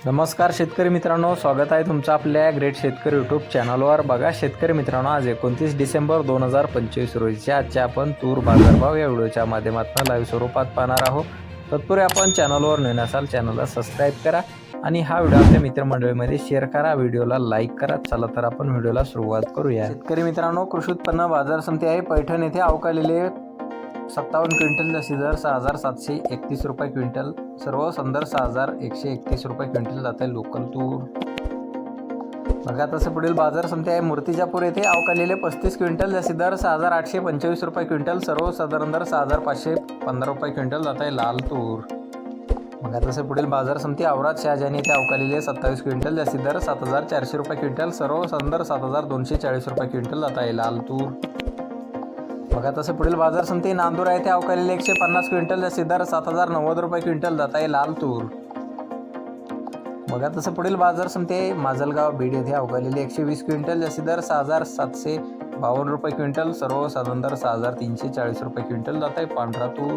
नमस्कार शेतकरी मित्रांनो, स्वागत आहे तुमचं आपल्या ग्रेट शेतकरी यूट्यूब चॅनलवर। बघा शेतकरी मित्रांनो, आज 29 डिसेंबर 2025 रोजीच्या आजच्या आपण तूर बाजारभाव या व्हिडिओच्या माध्यमातून लाईव्ह स्वरूपात पाहणार आहोत। तत्पूर्वी आपण चॅनलवर नवीन असाल चॅनलला सबस्क्राईब करा आणि हा व्हिडिओ आपल्या मित्रमंडळीमध्ये शेअर करा, व्हिडिओला लाईक करा। चला तर आपण व्हिडिओला सुरुवात करूया। शेतकरी मित्रांनो, कृषी उत्पन्न बाजार समिती आहे पैठण येथे अवकालेले 57 क्विंटल जास्ती दर 6731 रुपये क्विंटल, सर्व संदर 6131 रुपये क्विंटल जात आहे लोकल तूर। बघा तसं पुढील बाजार समिती आहे मूर्तिजापूर येथे अवकालेले 35 क्विंटल जास्ती दर 6825 रुपये क्विंटल, सर्व साधारण दर 6515 रुपये क्विंटल जात आहे लाल तूर। बघा तसं पुढील बाजार समिती औराद शहाजानी येथे अवकालेले 27 क्विंटल जास्ती दर 7400 रुपये क्विंटल, सर्व संदर 7240 रुपये क्विंटल जात आहे लाल तूर। बघा तसं पुढील बाजार समिती नांदूर येथे अवकालेले 150 क्विंटल जास्ती दर 7090 रुपये क्विंटल जात आहे लाल तूर। बघा तसं पुढील बाजार समिती माजलगाव बीड येथे अवकालेले 120 क्विंटल जास्ती दर 6752 रुपये क्विंटल, सर्व साधारण दर 6340 रुपये क्विंटल जात आहे पांढरा तूर।